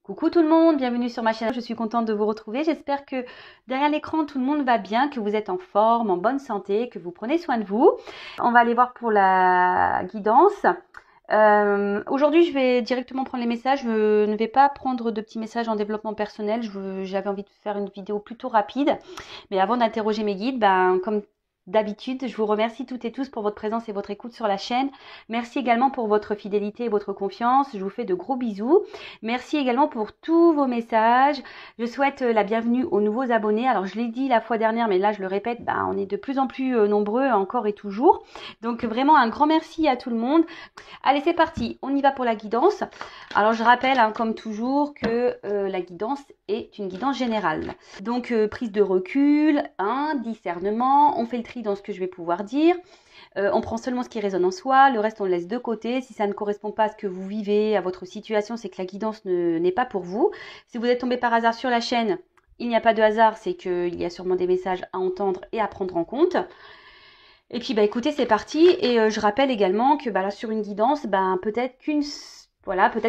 Coucou tout le monde, bienvenue sur ma chaîne, je suis contente de vous retrouver. J'espère que derrière l'écran tout le monde va bien, que vous êtes en forme, en bonne santé, que vous prenez soin de vous. On va aller voir pour la guidance. Aujourd'hui je vais directement prendre les messages, je ne vais pas prendre de petits messages en développement personnel, j'avais envie de faire une vidéo plutôt rapide. Mais avant d'interroger mes guides, comme d'habitude, je vous remercie toutes et tous pour votre présence et votre écoute sur la chaîne. Merci également pour votre fidélité et votre confiance. Je vous fais de gros bisous. Merci également pour tous vos messages. Je souhaite la bienvenue aux nouveaux abonnés. Alors, je l'ai dit la fois dernière, mais là, je le répète, on est de plus en plus nombreux encore et toujours. Donc, vraiment un grand merci à tout le monde. Allez, c'est parti. On y va pour la guidance. Alors, je rappelle, comme toujours, que la guidance est une guidance générale. Donc, prise de recul, discernement. On fait le tri dans ce que je vais pouvoir dire. On prend seulement ce qui résonne en soi, le reste on le laisse de côté. Si ça ne correspond pas à ce que vous vivez, à votre situation, c'est que la guidance n'est pas pour vous. Si vous êtes tombé par hasard sur la chaîne, il n'y a pas de hasard, c'est qu'il y a sûrement des messages à entendre et à prendre en compte. Et puis écoutez, c'est parti. Et je rappelle également que là sur une guidance, peut-être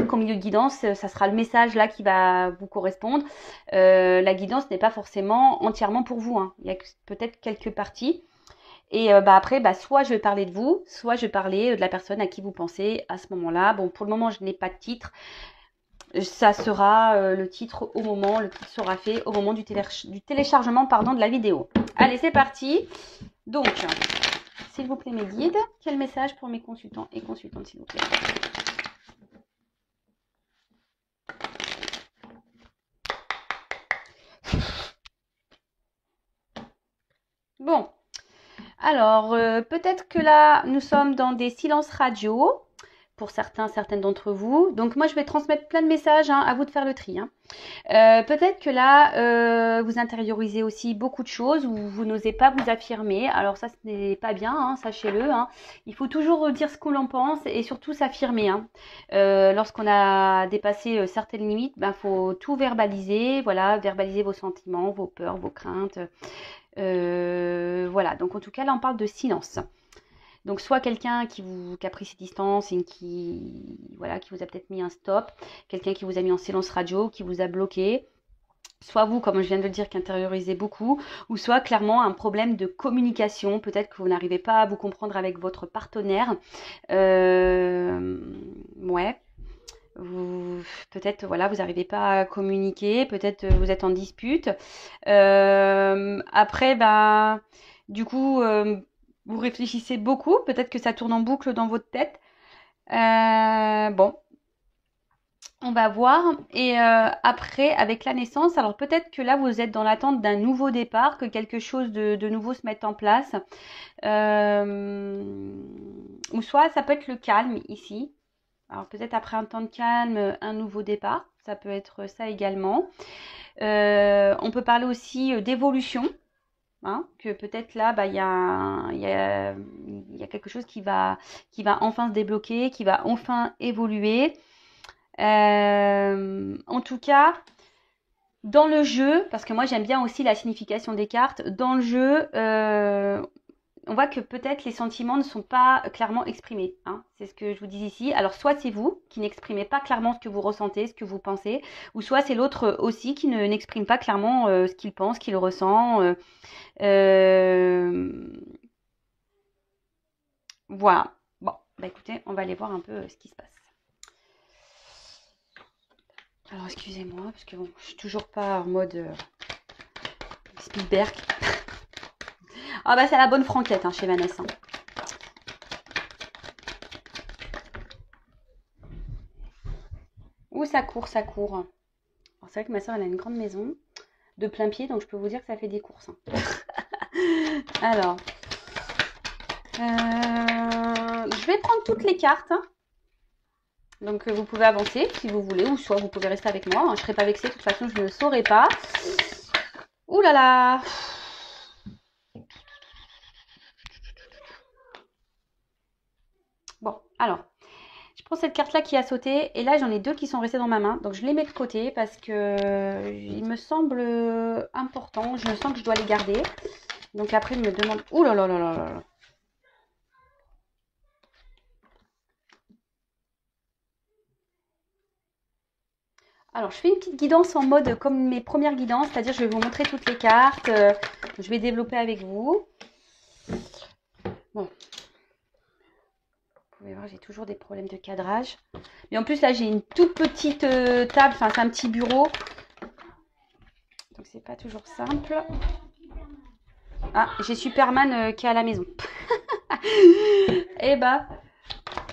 qu'au milieu de guidance, ça sera le message là qui va vous correspondre. La guidance n'est pas forcément entièrement pour vous, Il y a peut-être quelques parties. Et après, soit je vais parler de vous, soit je vais parler de la personne à qui vous pensez à ce moment-là. Bon, pour le moment, je n'ai pas de titre. Ça sera le titre le titre sera fait au moment du téléchargement de la vidéo. Allez, c'est parti. Donc, s'il vous plaît, mes guides, quel message pour mes consultants et consultantes, s'il vous plaît? Bon. Alors, peut-être que là, nous sommes dans des silences radio, pour certaines d'entre vous. Donc, moi, je vais transmettre plein de messages, à vous de faire le tri. Peut-être que là, vous intériorisez aussi beaucoup de choses, ou vous n'osez pas vous affirmer. Alors ça, ce n'est pas bien, sachez-le. Il faut toujours dire ce qu'on en pense et surtout s'affirmer. Lorsqu'on a dépassé certaines limites, faut tout verbaliser. Voilà, verbaliser vos sentiments, vos peurs, vos craintes. Voilà, donc en tout cas là on parle de silence. Donc soit quelqu'un qui a pris ses distances et qui vous a peut-être mis un stop, quelqu'un qui vous a mis en silence radio, qui vous a bloqué, soit vous, comme je viens de le dire, qui intériorisez beaucoup, ou soit clairement un problème de communication, peut-être que vous n'arrivez pas à vous comprendre avec votre partenaire. Peut-être vous n'arrivez pas à communiquer, peut-être vous êtes en dispute. Après, du coup, vous réfléchissez beaucoup, peut-être que ça tourne en boucle dans votre tête. Bon, on va voir. Et après, avec la naissance, alors peut-être que là, vous êtes dans l'attente d'un nouveau départ, que quelque chose de nouveau se mette en place. Ou soit ça peut être le calme ici. Alors peut-être après un temps de calme, un nouveau départ, ça peut être ça également. On peut parler aussi d'évolution, que peut-être là, il y a quelque chose qui va enfin se débloquer, qui va enfin évoluer. En tout cas, dans le jeu, parce que moi j'aime bien aussi la signification des cartes, dans le jeu, on voit que peut-être les sentiments ne sont pas clairement exprimés. C'est ce que je vous dis ici. Alors, soit c'est vous qui n'exprimez pas clairement ce que vous ressentez, ce que vous pensez, ou soit c'est l'autre aussi qui n'exprime pas clairement ce qu'il pense, ce qu'il ressent. Voilà. Bon, écoutez, on va aller voir un peu ce qui se passe. Alors, excusez-moi, parce que je suis toujours pas en mode Spielberg. C'est la bonne franquette chez Vanessa. Ouh, ça court, ça court. Alors, c'est vrai que ma soeur, elle a une grande maison de plein pied, donc je peux vous dire que ça fait des courses. Alors, je vais prendre toutes les cartes. Donc, vous pouvez avancer si vous voulez, ou soit vous pouvez rester avec moi. Je ne serai pas vexée, de toute façon, je ne le saurai pas. Ouh là là! Bon, alors, je prends cette carte-là qui a sauté, et là, j'en ai deux qui sont restées dans ma main. Donc, je les mets de côté parce que il me semble important. Je sens que je dois les garder. Donc, après, il me demande... Ouh là là là là là! Alors, je fais une petite guidance en mode comme mes premières guidances, c'est-à-dire je vais vous montrer toutes les cartes, je vais développer avec vous. Bon, vous pouvez voir, j'ai toujours des problèmes de cadrage. Mais en plus, là, j'ai une toute petite table, enfin, c'est un petit bureau. Donc, c'est pas toujours simple. Ah, j'ai Superman qui est à la maison. Et bah,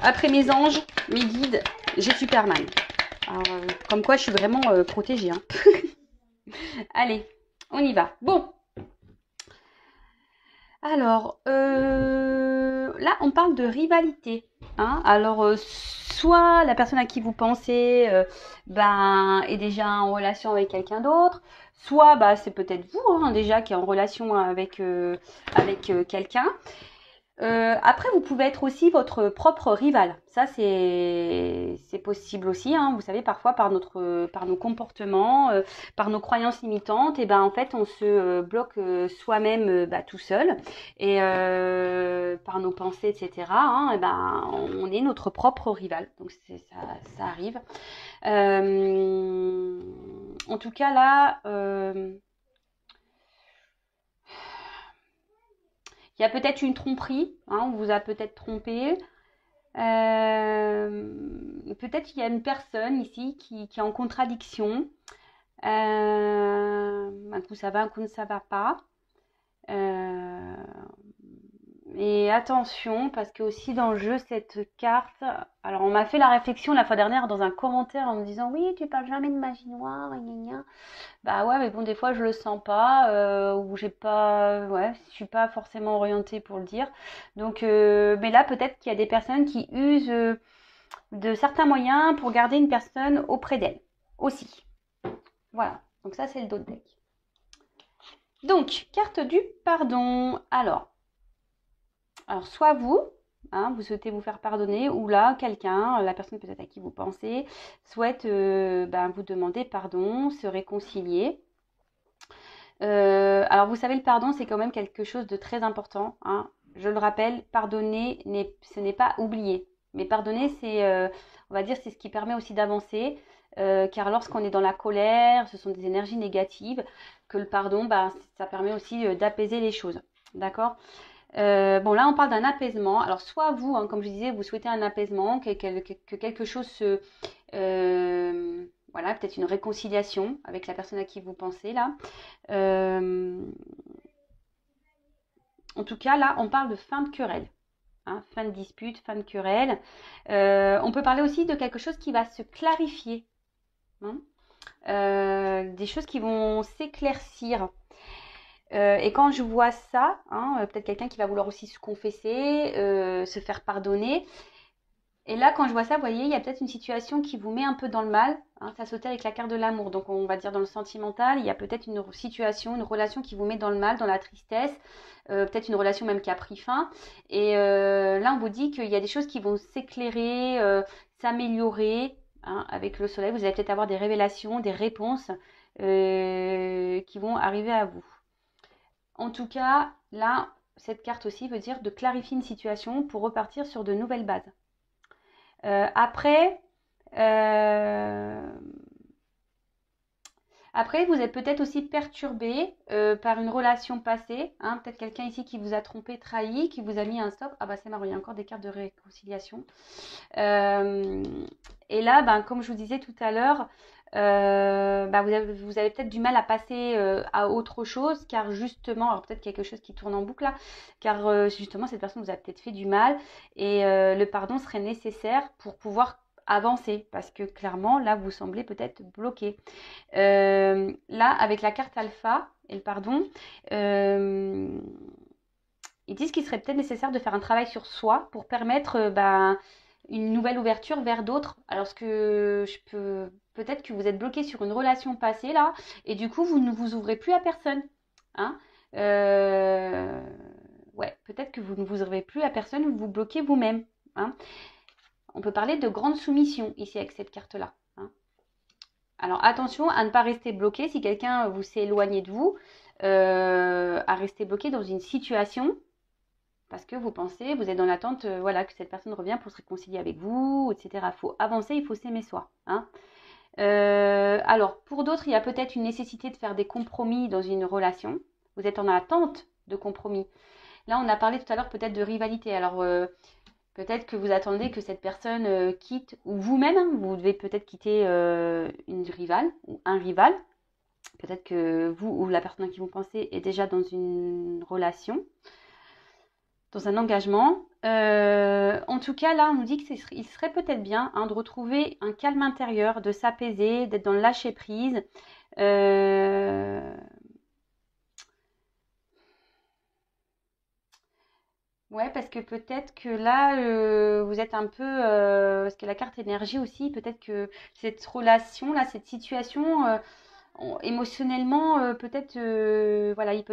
après mes anges, mes guides, j'ai Superman. Alors, comme quoi, je suis vraiment protégée. Hein. Allez, on y va. Bon. Alors, là, on parle de rivalité. Hein. Alors, soit la personne à qui vous pensez est déjà en relation avec quelqu'un d'autre, soit c'est peut-être vous déjà qui est en relation avec quelqu'un. Après, vous pouvez être aussi votre propre rival. Ça, c'est possible aussi. Hein. Vous savez, parfois, par nos comportements, par nos croyances limitantes, et en fait, on se bloque soi-même tout seul. Et par nos pensées, etc., hein, on est notre propre rival. Donc, ça arrive. En tout cas, là... il y a peut-être une tromperie, on vous a peut-être trompé. Peut-être qu'il y a une personne ici qui est en contradiction. Un coup ça va, un coup ça va pas. Et attention, parce que aussi dans le jeu, cette carte... Alors, on m'a fait la réflexion la fois dernière dans un commentaire en me disant « Oui, tu parles jamais de magie noire, gna gna. » Bah ouais, mais bon, des fois, je le sens pas, ou j'ai pas... Ouais, je suis pas forcément orientée pour le dire. Donc, mais là, peut-être qu'il y a des personnes qui usent de certains moyens pour garder une personne auprès d'elle, aussi. Voilà, donc ça, c'est le dos de deck. Donc, carte du pardon. Alors soit vous, vous souhaitez vous faire pardonner, ou là, quelqu'un, la personne peut-être à qui vous pensez, souhaite vous demander pardon, se réconcilier. Alors, vous savez, le pardon, c'est quand même quelque chose de très important. Hein. Je le rappelle, pardonner, ce n'est pas oublier. Mais pardonner, on va dire, c'est ce qui permet aussi d'avancer. Car lorsqu'on est dans la colère, ce sont des énergies négatives, que le pardon, ça permet aussi d'apaiser les choses. D'accord ? Bon, là, on parle d'un apaisement. Alors, soit vous, comme je disais, vous souhaitez un apaisement, que quelque chose se... voilà, peut-être une réconciliation avec la personne à qui vous pensez, là. En tout cas, là, on parle de fin de querelle. Fin de dispute, fin de querelle. On peut parler aussi de quelque chose qui va se clarifier. Des choses qui vont s'éclaircir. Et quand je vois ça, peut-être quelqu'un qui va vouloir aussi se confesser, se faire pardonner. Et là, quand je vois ça, vous voyez, il y a peut-être une situation qui vous met un peu dans le mal. Ça sautait avec la carte de l'amour. Donc, on va dire dans le sentimental, il y a peut-être une situation, une relation qui vous met dans le mal, dans la tristesse. Peut-être une relation même qui a pris fin. Et là, on vous dit qu'il y a des choses qui vont s'éclairer, s'améliorer. Avec le soleil, vous allez peut-être avoir des révélations, des réponses qui vont arriver à vous. En tout cas, là, cette carte aussi veut dire de clarifier une situation pour repartir sur de nouvelles bases. Après, vous êtes peut-être aussi perturbé par une relation passée. Peut-être quelqu'un ici qui vous a trompé, trahi, qui vous a mis un stop. Ah c'est marrant, il y a encore des cartes de réconciliation. Et là, comme je vous disais tout à l'heure, vous avez peut-être du mal à passer à autre chose, car justement, alors peut-être quelque chose qui tourne en boucle là, car justement cette personne vous a peut-être fait du mal et le pardon serait nécessaire pour pouvoir avancer, parce que clairement là vous semblez peut-être bloqué. Là avec la carte alpha et le pardon, ils disent qu'il serait peut-être nécessaire de faire un travail sur soi pour permettre une nouvelle ouverture vers d'autres. Alors que peut-être que vous êtes bloqué sur une relation passée là, et du coup vous ne vous ouvrez plus à personne. Peut-être que vous ne vous ouvrez plus à personne, vous vous bloquez vous-même. On peut parler de grande soumission ici avec cette carte-là. Alors attention à ne pas rester bloqué si quelqu'un vous s'est éloigné de vous, à rester bloqué dans une situation parce que vous pensez, vous êtes dans l'attente que cette personne revient pour se réconcilier avec vous, etc. Il faut avancer, il faut s'aimer soi. Alors, pour d'autres, il y a peut-être une nécessité de faire des compromis dans une relation. Vous êtes en attente de compromis. Là, on a parlé tout à l'heure peut-être de rivalité. Alors, peut-être que vous attendez que cette personne quitte, ou vous-même, hein, vous devez peut-être quitter une rivale ou un rival. Peut-être que vous ou la personne à qui vous pensez est déjà dans une relation, dans un engagement. En tout cas, là, on nous dit qu'il serait peut-être bien hein, de retrouver un calme intérieur, de s'apaiser, d'être dans le lâcher-prise. Ouais, parce que peut-être que là, vous êtes un peu, parce que la carte énergie aussi, peut-être que cette relation là, cette situation, émotionnellement, peut-être, voilà, il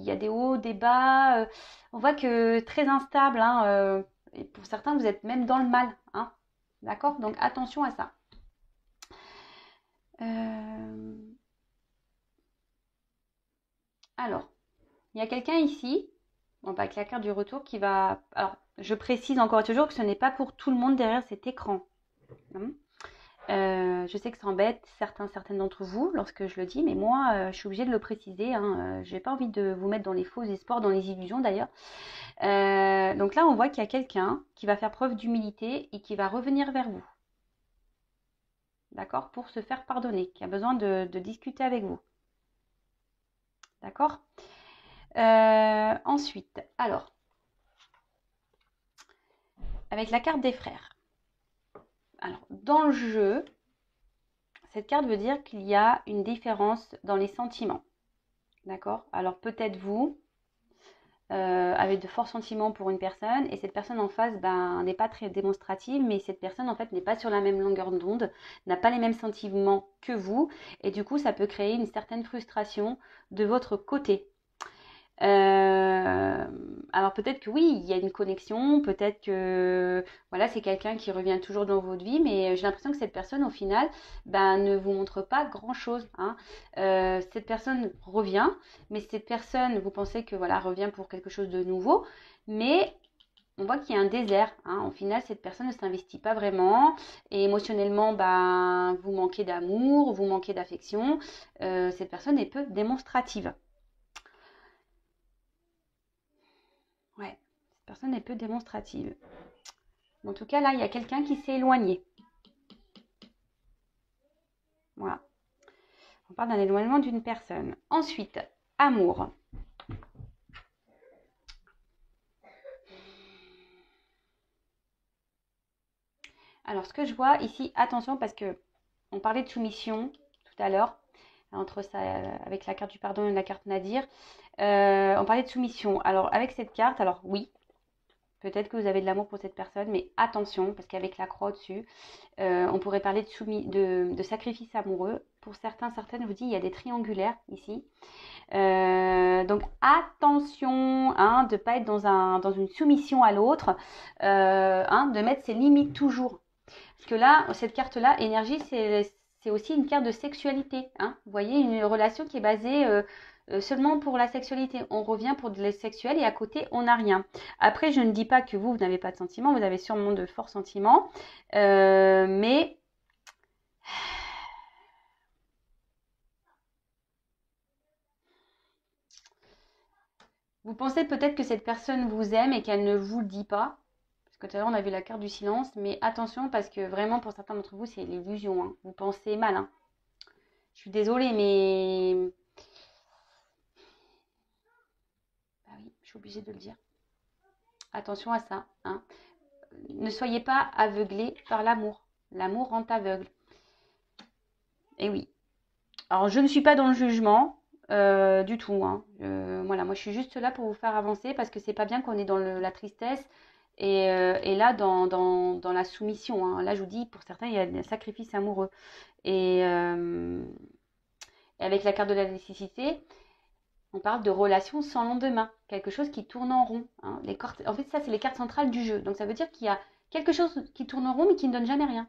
y a des hauts, des bas. On voit que très instable, hein, et pour certains, vous êtes même dans le mal, hein, d'accord? Donc attention à ça. Euh, alors, il y a quelqu'un ici, bon, bah, avec la carte du retour qui va. Alors, je précise encore et toujours que ce n'est pas pour tout le monde derrière cet écran, hein. Je sais que ça embête certaines d'entre vous lorsque je le dis, mais moi, je suis obligée de le préciser, hein. J'ai pas envie de vous mettre dans les faux espoirs, dans les illusions d'ailleurs. Donc là, on voit qu'il y a quelqu'un qui va faire preuve d'humilité et qui va revenir vers vous, d'accord, pour se faire pardonner, qui a besoin de discuter avec vous, d'accord. Ensuite, alors, avec la carte des frères. Alors, dans le jeu, cette carte veut dire qu'il y a une différence dans les sentiments. D'accord? Alors peut-être vous avez de forts sentiments pour une personne et cette personne en face n'est pas très démonstrative, mais cette personne en fait n'est pas sur la même longueur d'onde, n'a pas les mêmes sentiments que vous et du coup ça peut créer une certaine frustration de votre côté. Euh, alors peut-être que oui, il y a une connexion, peut-être que voilà, c'est quelqu'un qui revient toujours dans votre vie, mais j'ai l'impression que cette personne au final ne vous montre pas grand-chose, hein. Cette personne revient, mais cette personne, vous pensez que voilà, revient pour quelque chose de nouveau, mais on voit qu'il y a un désert, hein. Au final, cette personne ne s'investit pas vraiment et émotionnellement, vous manquez d'amour, vous manquez d'affection. Cette personne est peu démonstrative. Ouais, cette personne est peu démonstrative. En tout cas, là, il y a quelqu'un qui s'est éloigné. Voilà. On parle d'un éloignement d'une personne. Ensuite, amour. Alors, ce que je vois ici, attention, parce que on parlait de soumission tout à l'heure, entre ça, avec la carte du pardon et la carte Nadir. On parlait de soumission. Alors, avec cette carte, alors oui, peut-être que vous avez de l'amour pour cette personne, mais attention, parce qu'avec la croix au-dessus, on pourrait parler de sacrifice amoureux. Pour certaines, je vous dis, il y a des triangulaires ici. Donc attention hein, de ne pas être dans une soumission à l'autre, hein, de mettre ses limites toujours. Parce que là, cette carte-là, énergie, c'est aussi une carte de sexualité. Hein. Vous voyez, une relation qui est basée seulement pour la sexualité. On revient pour de la sexuelle et à côté, on n'a rien. Après, je ne dis pas que vous n'avez pas de sentiments, vous avez sûrement de forts sentiments, mais vous pensez peut-être que cette personne vous aime et qu'elle ne vous le dit pas. Parce que tout à l'heure, on a vu la carte du silence. Mais attention, parce que vraiment, pour certains d'entre vous, c'est l'illusion, hein. Vous pensez mal, hein. Je suis désolée, mais... Bah oui, je suis obligée de le dire. Attention à ça, hein. Ne soyez pas aveuglés par l'amour. L'amour rend aveugle. Et oui. Alors, je ne suis pas dans le jugement du tout, hein. Voilà, moi, je suis juste là pour vous faire avancer parce que c'est pas bien qu'on est dans la tristesse et là, dans la soumission, hein. Là, je vous dis, pour certains, il y a des sacrifices amoureux. Et, et avec la carte de la nécessité, on parle de relations sans lendemain, quelque chose qui tourne en rond, hein. En fait, ça, c'est les cartes centrales du jeu. Donc, ça veut dire qu'il y a quelque chose qui tourne en rond mais qui ne donne jamais rien.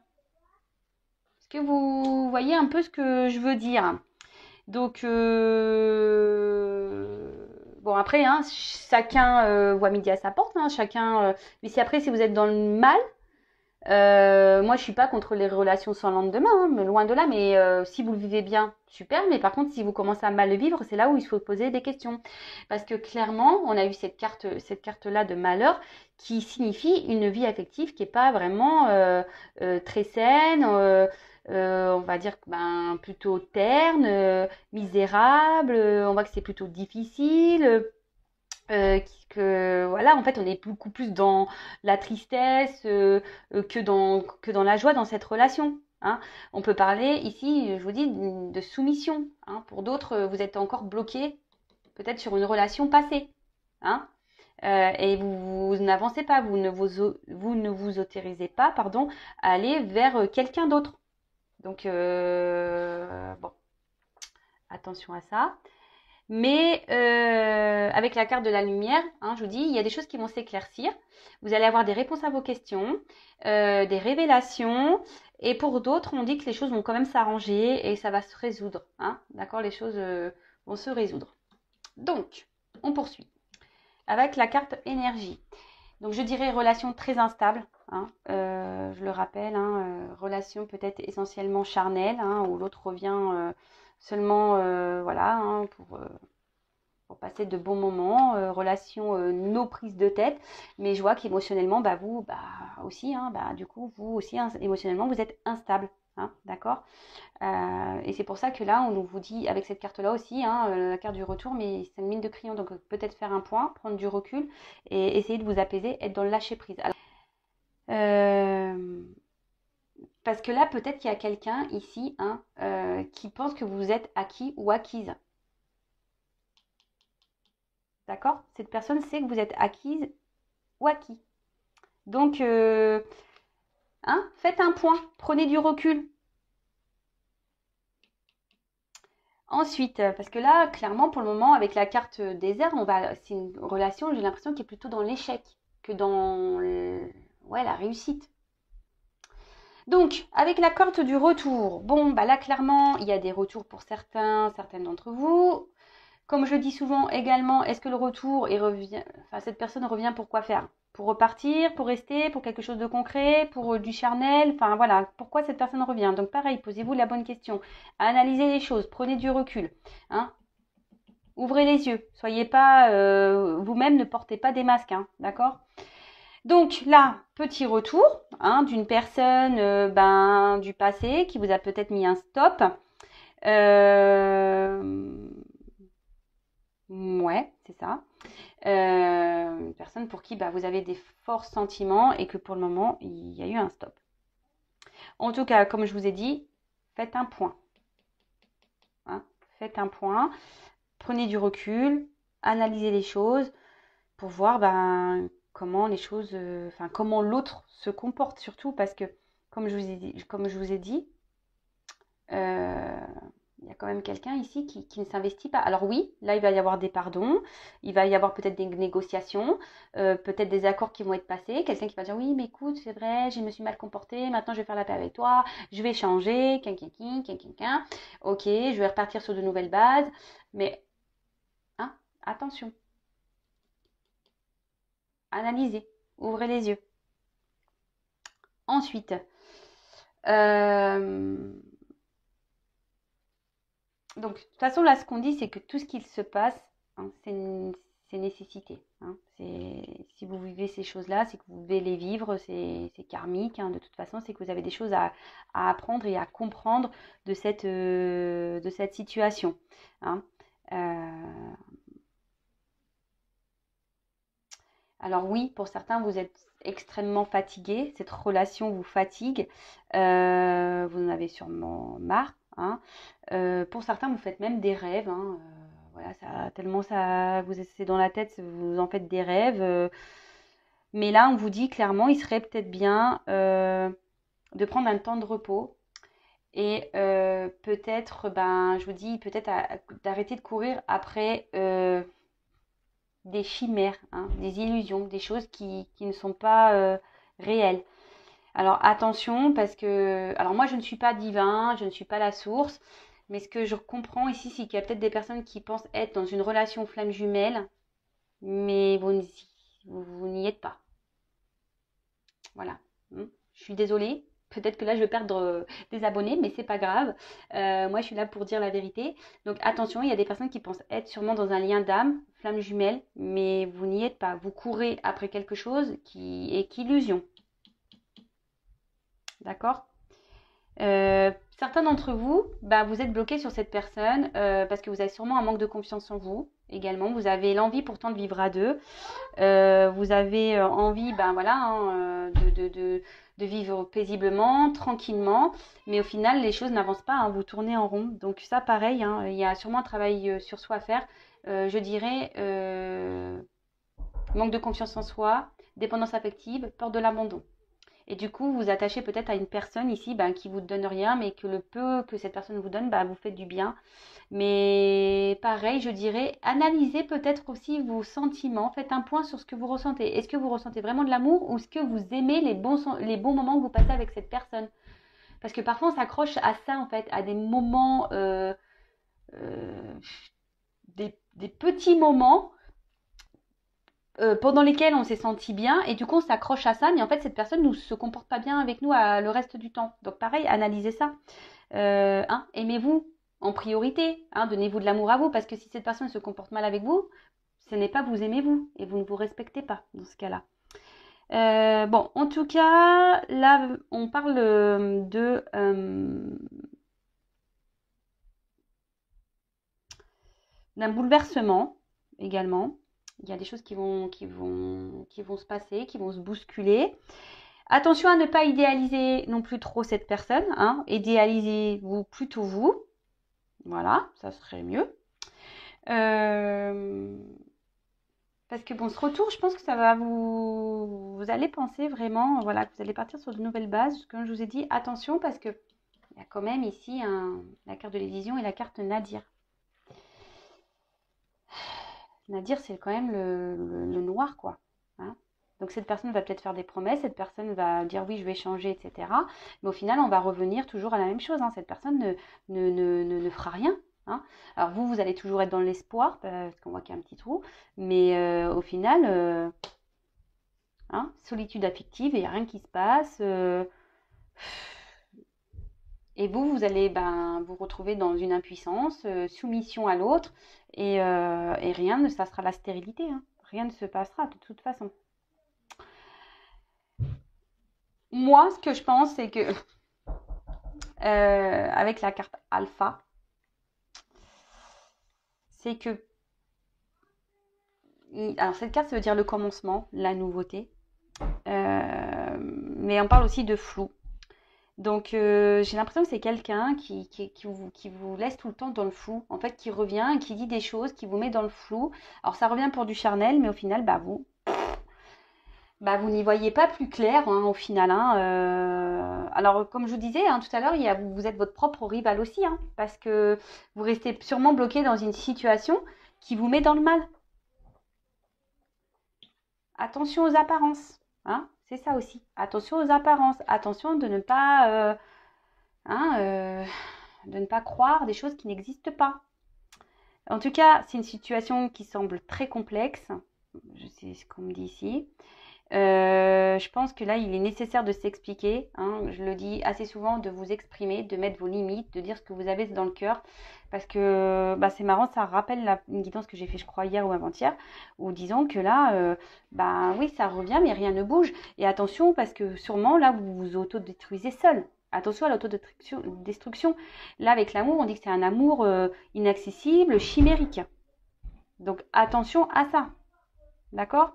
Est-ce que vous voyez un peu ce que je veux dire? Donc, bon, après, hein, chacun voit midi à sa porte, hein, chacun. Mais si après, si vous êtes dans le mal, Moi, je suis pas contre les relations sans lendemain, hein, mais loin de là. Mais si vous le vivez bien, super. Mais par contre, si vous commencez à mal le vivre, c'est là où il faut poser des questions. Parce que clairement, on a eu cette carte-là de malheur qui signifie une vie affective qui est pas vraiment très saine. On va dire ben, plutôt terne, misérable. On voit que c'est plutôt difficile. Que voilà, en fait, on est beaucoup plus dans la tristesse que dans la joie dans cette relation. Hein. On peut parler ici, je vous dis, de soumission. Hein. Pour d'autres, vous êtes encore bloqué peut-être sur une relation passée. Hein. Et vous n'avancez pas, vous ne vous autorisez pas, pardon, à aller vers quelqu'un d'autre. Donc, bon, attention à ça. Mais avec la carte de la lumière, hein, je vous dis, il y a des choses qui vont s'éclaircir. Vous allez avoir des réponses à vos questions, des révélations. Et pour d'autres, on dit que les choses vont quand même s'arranger et ça va se résoudre. Hein, d'accord, les choses vont se résoudre. Donc, on poursuit avec la carte énergie. Donc, je dirais relation très instable. Hein, je le rappelle, hein, relation peut-être essentiellement charnelle, hein, où l'autre revient seulement voilà, hein, pour passer de bons moments, relation no prise de tête, mais je vois qu'émotionnellement, bah, vous aussi, hein, bah, du coup, vous aussi, hein, émotionnellement, vous êtes instable. Hein, d'accord. Et c'est pour ça que là, on vous dit, avec cette carte-là aussi, hein, la carte du retour, mais c'est une mine de crayon, donc peut-être faire un point, prendre du recul et essayer de vous apaiser, être dans le lâcher-prise. Alors, parce que là, peut-être qu'il y a quelqu'un ici hein, qui pense que vous êtes acquis ou acquise. D'accord. Cette personne sait que vous êtes acquise ou acquis. Donc, hein, faites un point, prenez du recul. Ensuite, parce que là, clairement, pour le moment, avec la carte désert, c'est une relation, j'ai l'impression, qui est plutôt dans l'échec que dans ouais, la réussite. Donc, avec la carte du retour, bon, bah là, clairement, il y a des retours pour certaines d'entre vous. Comme je le dis souvent également, est-ce que le retour, cette personne revient pour quoi faire? Pour repartir, pour rester, pour quelque chose de concret, pour du charnel, enfin voilà, pourquoi cette personne revient? Donc pareil, posez-vous la bonne question. Analysez les choses, prenez du recul. Hein. Ouvrez les yeux, soyez pas vous-même, ne portez pas des masques, hein, d'accord? Donc là, petit retour hein, d'une personne du passé qui vous a peut-être mis un stop. Ouais, c'est ça. Une personne pour qui vous avez des forts sentiments et que pour le moment, il y a eu un stop. En tout cas, comme je vous ai dit, faites un point. Hein, faites un point, prenez du recul, analysez les choses pour voir comment les choses, comment l'autre se comporte surtout parce que, comme je vous ai dit, il y a quand même quelqu'un ici qui ne s'investit pas. Alors oui, là, il va y avoir des pardons, il va y avoir peut-être des négociations, peut-être des accords qui vont être passés. Quelqu'un qui va dire, oui, mais écoute, c'est vrai, je me suis mal comportée, maintenant je vais faire la paix avec toi, je vais changer, ok, je vais repartir sur de nouvelles bases. Mais, hein, attention, analysez, ouvrez les yeux. Ensuite, donc, de toute façon, là, ce qu'on dit, c'est que tout ce qu'il se passe, hein, c'est nécessité. Hein. Si vous vivez ces choses-là, c'est que vous devez les vivre, c'est karmique. Hein. De toute façon, c'est que vous avez des choses à apprendre et à comprendre de cette situation. Hein. Alors oui, pour certains, vous êtes extrêmement fatigué. Cette relation vous fatigue. Vous en avez sûrement marre. Hein. Pour certains, vous faites même des rêves. Hein. Voilà, tellement ça vous c'est dans la tête, vous en faites des rêves. Mais là, on vous dit clairement, il serait peut-être bien de prendre un temps de repos. Et peut-être, je vous dis, peut-être d'arrêter de courir après des chimères, hein, des illusions, des choses qui ne sont pas réelles. Alors attention parce que, alors moi je ne suis pas divin, je ne suis pas la source, mais ce que je comprends ici, c'est qu'il y a peut-être des personnes qui pensent être dans une relation flamme jumelle, mais vous n'y êtes pas. Voilà. Je suis désolée. Peut-être que là, je vais perdre des abonnés, mais c'est pas grave. Moi, je suis là pour dire la vérité. Donc, attention, il y a des personnes qui pensent être sûrement dans un lien d'âme, flamme jumelle, mais vous n'y êtes pas. Vous courez après quelque chose qui est qu'illusion. D'accord? Certains d'entre vous, bah, vous êtes bloqués sur cette personne parce que vous avez sûrement un manque de confiance en vous également. Vous avez l'envie pourtant de vivre à deux. Vous avez envie, ben voilà, hein, de vivre paisiblement, tranquillement, mais au final, les choses n'avancent pas, hein, vous tournez en rond. Donc ça, pareil, hein, il y a sûrement un travail sur soi à faire. Je dirais manque de confiance en soi, dépendance affective, peur de l'abandon. Et du coup, vous attachez peut-être à une personne ici ben, qui vous donne rien, mais que le peu que cette personne vous donne, ben, vous fait du bien. Mais pareil, je dirais, analysez peut-être aussi vos sentiments. Faites un point sur ce que vous ressentez. Est-ce que vous ressentez vraiment de l'amour ou est-ce que vous aimez les bons moments que vous passez avec cette personne? Parce que parfois, on s'accroche à ça, en fait, à des moments, euh, des petits moments pendant lesquels on s'est senti bien et du coup on s'accroche à ça, mais en fait cette personne ne se comporte pas bien avec nous le reste du temps. Donc pareil, analysez ça. Hein, aimez-vous en priorité, hein, donnez-vous de l'amour à vous, parce que si cette personne se comporte mal avec vous, ce n'est pas vous aimez vous et vous ne vous respectez pas dans ce cas-là. Bon, en tout cas, là on parle d'un bouleversement également. Il y a des choses qui vont se passer, qui vont se bousculer. Attention à ne pas idéaliser non plus trop cette personne. Hein. Idéalisez-vous plutôt vous. Voilà, ça serait mieux. Parce que bon, ce retour, je pense que ça va vous allez penser vraiment, voilà, que vous allez partir sur de nouvelles bases. Comme je vous ai dit, attention parce que il y a quand même ici la carte de l'évision et la carte Nadir. Nadir, c'est quand même le noir, quoi. Hein. Donc cette personne va peut-être faire des promesses, cette personne va dire oui, je vais changer, etc. Mais au final, on va revenir toujours à la même chose. Hein. Cette personne ne fera rien. Hein. Alors vous allez toujours être dans l'espoir, parce qu'on voit qu'il y a un petit trou. Mais au final, hein, solitude affective, il n'y a rien qui se passe. Et vous allez vous retrouver dans une impuissance, soumission à l'autre, et rien, ça sera la stérilité. Hein. Rien ne se passera de toute façon. Moi, ce que je pense, c'est que avec la carte alpha, c'est que alors cette carte, ça veut dire le commencement, la nouveauté, mais on parle aussi de flou. Donc j'ai l'impression que c'est quelqu'un qui vous laisse tout le temps dans le flou, en fait, qui revient, qui dit des choses, qui vous met dans le flou. Alors ça revient pour du charnel, mais au final, vous n'y voyez pas plus clair hein, au final. Hein, alors, comme je vous disais hein, tout à l'heure, vous êtes votre propre rival aussi, hein, parce que vous restez sûrement bloqué dans une situation qui vous met dans le mal. Attention aux apparences, hein, c'est ça aussi. Attention aux apparences. Attention hein, de ne pas croire des choses qui n'existent pas. En tout cas, c'est une situation qui semble très complexe. Je sais ce qu'on me dit ici. Je pense que là, il est nécessaire de s'expliquer. Hein, je le dis assez souvent, de vous exprimer, de mettre vos limites, de dire ce que vous avez dans le cœur. Parce que c'est marrant, ça rappelle une guidance que j'ai fait, je crois, hier ou avant-hier, où disons que là, oui, ça revient, mais rien ne bouge. Et attention, parce que sûrement, là, vous vous autodétruisez seul. Attention à l'autodestruction. Là, avec l'amour, on dit que c'est un amour inaccessible, chimérique. Donc, attention à ça. D'accord ?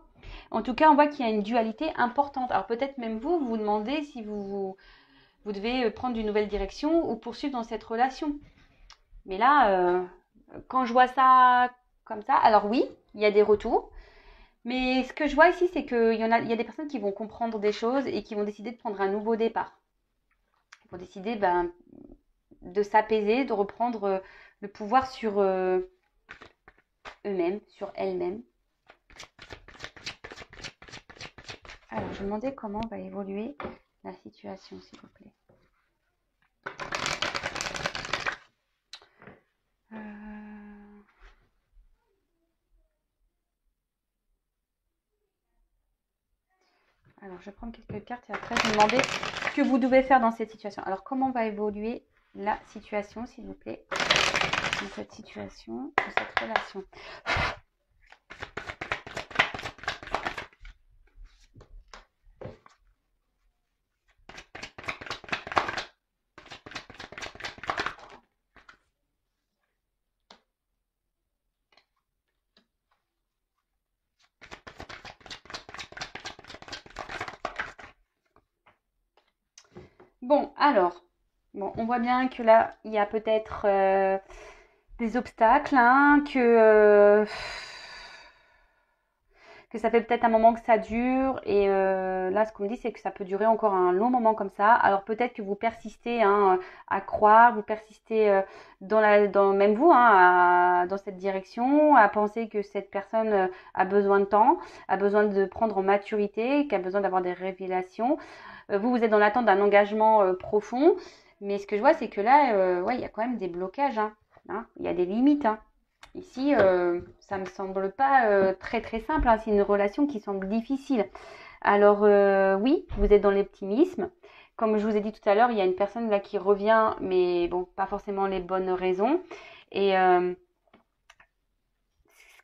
En tout cas, on voit qu'il y a une dualité importante. Alors peut-être même vous vous demandez si vous devez prendre une nouvelle direction ou poursuivre dans cette relation. Mais là, quand je vois ça comme ça, alors oui, il y a des retours. Mais ce que je vois ici, c'est qu'il y a des personnes qui vont comprendre des choses et qui vont décider de prendre un nouveau départ. Ils vont décider de s'apaiser, de reprendre le pouvoir sur eux-mêmes, sur elles-mêmes. Alors, je me demandais comment va évoluer la situation, s'il vous plaît. Alors, je vais prendre quelques cartes et après, je vais demander ce que vous devez faire dans cette situation. Alors, comment va évoluer la situation, s'il vous plaît, dans cette situation, dans cette relation? Bon, alors, bon, on voit bien que là, il y a peut-être des obstacles, hein, que ça fait peut-être un moment que ça dure. Et là, ce qu'on me dit, c'est que ça peut durer encore un long moment comme ça. Alors peut-être que vous persistez, hein, à croire, vous persistez même vous, hein, dans cette direction, à penser que cette personne a besoin de temps, a besoin de prendre en maturité, qu'a besoin d'avoir des révélations. Vous êtes dans l'attente d'un engagement profond. Mais ce que je vois, c'est que là, ouais, il y a quand même des blocages, hein, hein, il y a des limites, hein. Ici, ça me semble pas très très simple, hein. C'est une relation qui semble difficile. Alors oui, vous êtes dans l'optimisme. Comme je vous ai dit tout à l'heure, il y a une personne là qui revient, mais bon, pas forcément les bonnes raisons. Et ce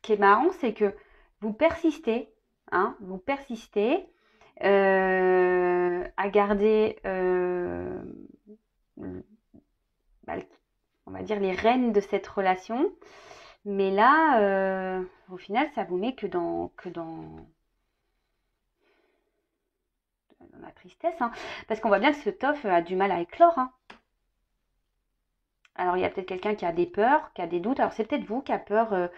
qui est marrant, c'est que vous persistez, hein, vous persistez à garder, bah, on va dire, les rênes de cette relation. Mais là, au final, ça vous met dans la tristesse, hein. Parce qu'on voit bien que ce TOF a du mal à éclore, hein. Alors, il y a peut-être quelqu'un qui a des peurs, qui a des doutes. Alors, c'est peut-être vous qui a peur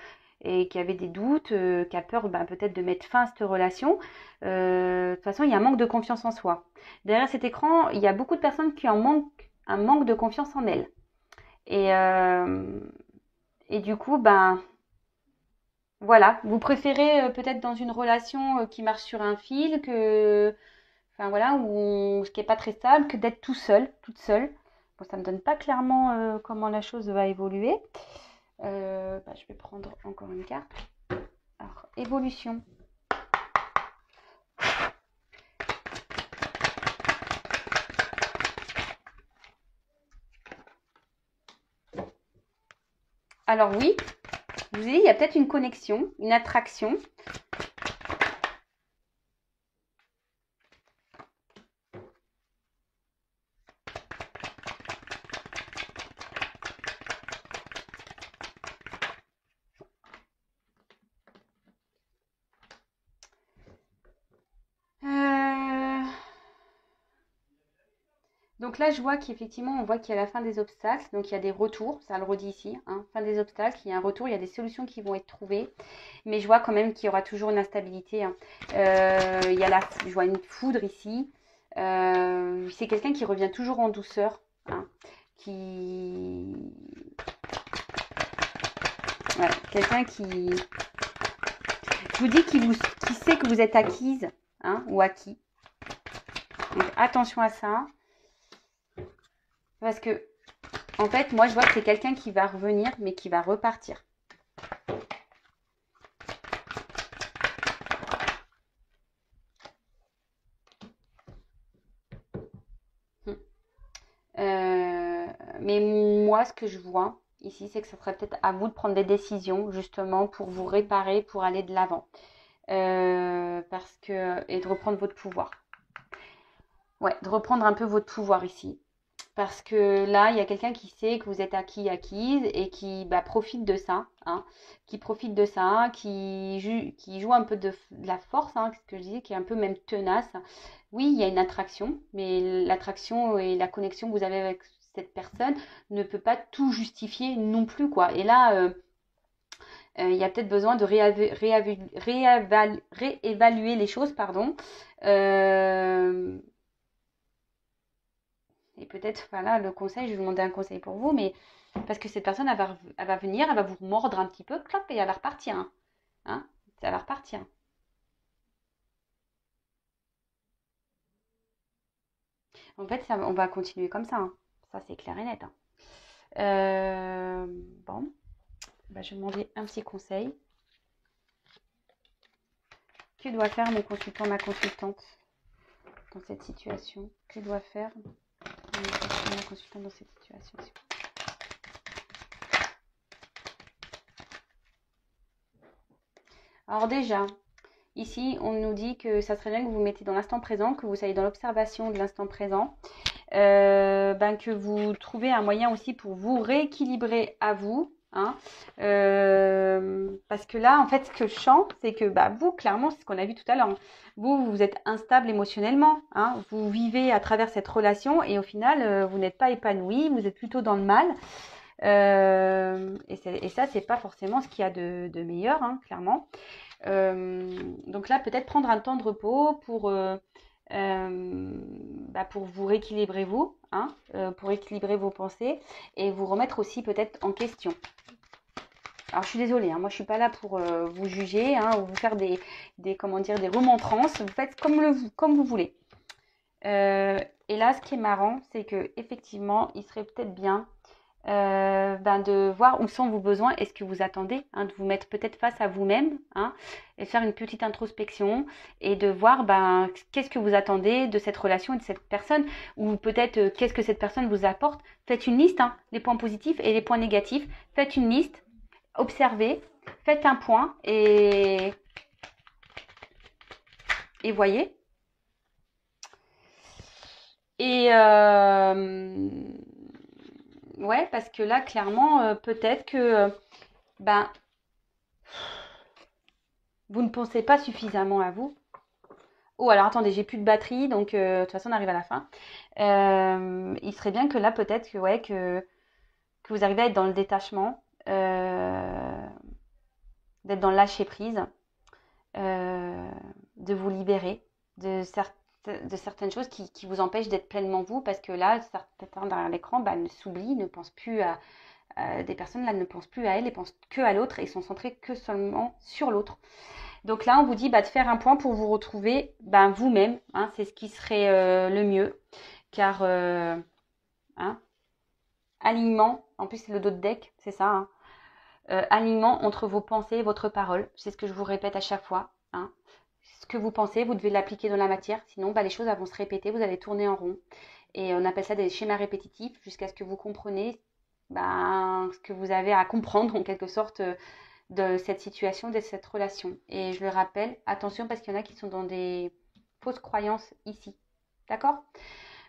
et qui avez des doutes, qui a peur peut-être de mettre fin à cette relation. De toute façon, il y a un manque de confiance en soi. Derrière cet écran, il y a beaucoup de personnes qui un manque de confiance en elles. Et, euh, et du coup, voilà, vous préférez peut-être dans une relation qui marche sur un fil, enfin voilà, ce qui n'est pas très stable, que d'être tout seul, toute seule. Bon, ça ne me donne pas clairement comment la chose va évoluer. Je vais prendre encore une carte. Alors, évolution. Alors oui, je vous ai dit, il y a peut-être une connexion, une attraction. Donc là, je vois qu'effectivement, on voit qu'il y a la fin des obstacles. Donc il y a des retours, ça le redit ici, hein, fin des obstacles, il y a un retour, il y a des solutions qui vont être trouvées. Mais je vois quand même qu'il y aura toujours une instabilité, hein. Je vois une foudre ici. C'est quelqu'un qui revient toujours en douceur, hein, qui... Ouais, quelqu'un qui... Je vous dis qui sait que vous êtes acquise, hein, ou acquis. Donc attention à ça. Parce que, en fait, moi, je vois que c'est quelqu'un qui va revenir, mais qui va repartir. Mais moi, ce que je vois ici, c'est que ça serait peut-être à vous de prendre des décisions, justement, pour vous réparer, pour aller de l'avant. Et de reprendre votre pouvoir. Ouais, de reprendre un peu votre pouvoir ici. Parce que là, il y a quelqu'un qui sait que vous êtes acquise et qui profite de ça, hein, qui profite de ça, qui joue un peu de la force, hein, ce que je disais, qui est un peu même tenace. Oui, il y a une attraction, mais l'attraction et la connexion que vous avez avec cette personne ne peut pas tout justifier non plus, quoi. Et là, il y a peut-être besoin de réévaluer les choses, pardon. Euh, et peut-être, voilà, le conseil, je vais vous demander un conseil pour vous, mais parce que cette personne, elle va venir, elle va vous mordre un petit peu, clap, et elle va repartir, hein. Hein, ça va repartir. En fait, on va continuer comme ça, hein. Ça, c'est clair et net, hein. Euh, bon, je vais demander un petit conseil. Que doit faire mon consultant, ma consultante? dans cette situation? Que doit faire la consultante dans cette situation? Alors déjà, ici, on nous dit que ça serait bien que vous vous mettez dans l'instant présent, que vous soyez dans l'observation de l'instant présent, que vous trouvez un moyen aussi pour vous rééquilibrer à vous. Hein, parce que là, en fait, ce que je sens, c'est que vous, clairement, c'est ce qu'on a vu tout à l'heure. Hein, vous êtes instable émotionnellement. Hein, vous vivez à travers cette relation et au final, vous n'êtes pas épanoui, vous êtes plutôt dans le mal. Et ça, c'est pas forcément ce qu'il y a de meilleur, hein, clairement. Donc là, peut-être prendre un temps de repos pour vous rééquilibrer vous, hein, pour équilibrer vos pensées et vous remettre aussi peut-être en question. Alors je suis désolée, hein, moi je suis pas là pour vous juger, hein, ou vous faire des remontrances. Vous faites comme vous voulez. Et là, ce qui est marrant, c'est que effectivement, il serait peut-être bien de voir où sont vos besoins et ce que vous attendez, hein, de vous mettre peut-être face à vous-même, hein, et faire une petite introspection et de voir qu'est-ce que vous attendez de cette relation et de cette personne, ou peut-être qu'est-ce que cette personne vous apporte. Faites une liste, hein, les points positifs et les points négatifs. Faites une liste, observez, faites un point et voyez. Et ouais, parce que là, clairement, peut-être que vous ne pensez pas suffisamment à vous. Oh, alors attendez, j'ai plus de batterie, donc de toute façon, on arrive à la fin. Il serait bien que là, peut-être que vous arrivez à être dans le détachement, d'être dans le lâcher-prise, de vous libérer de certaines choses qui vous empêchent d'être pleinement vous, parce que là, certains derrière l'écran ne s'oublient, ne pensent plus à des personnes là ne pensent plus à elles, elles pensent que à l'autre et sont centrées que seulement sur l'autre. Donc là, on vous dit de faire un point pour vous retrouver vous-même, hein, c'est ce qui serait le mieux, car alignement, en plus c'est le dos de deck, c'est ça, hein, alignement entre vos pensées et votre parole, c'est ce que je vous répète à chaque fois. Hein. Ce que vous pensez, vous devez l'appliquer dans la matière, sinon les choses vont se répéter, vous allez tourner en rond. Et on appelle ça des schémas répétitifs jusqu'à ce que vous compreniez ce que vous avez à comprendre en quelque sorte de cette situation, de cette relation. Et je le rappelle, attention parce qu'il y en a qui sont dans des fausses croyances ici. D'accord ?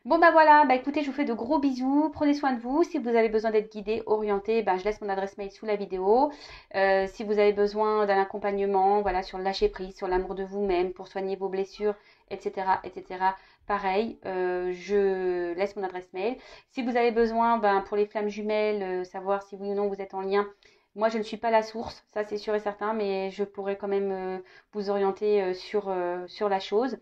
Bon voilà, écoutez, je vous fais de gros bisous, prenez soin de vous. Si vous avez besoin d'être guidé, orienté, je laisse mon adresse mail sous la vidéo. Si vous avez besoin d'un accompagnement, sur le lâcher prise, sur l'amour de vous-même, pour soigner vos blessures, etc., pareil, je laisse mon adresse mail. Si vous avez besoin, pour les flammes jumelles, savoir si oui ou non vous êtes en lien, moi, je ne suis pas la source, ça c'est sûr et certain, mais je pourrais quand même vous orienter sur la chose.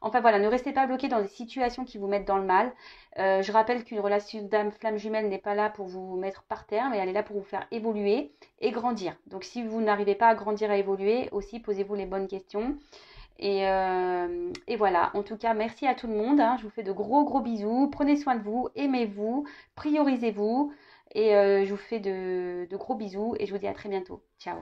Enfin voilà, ne restez pas bloqué dans des situations qui vous mettent dans le mal. Je rappelle qu'une relation d'âme-flamme jumelle n'est pas là pour vous mettre par terre, mais elle est là pour vous faire évoluer et grandir. Donc si vous n'arrivez pas à grandir, à évoluer, aussi posez-vous les bonnes questions. Et voilà, en tout cas, merci à tout le monde. Hein. Je vous fais de gros bisous. Prenez soin de vous, aimez-vous, priorisez-vous. Et je vous fais de gros bisous et je vous dis à très bientôt. Ciao.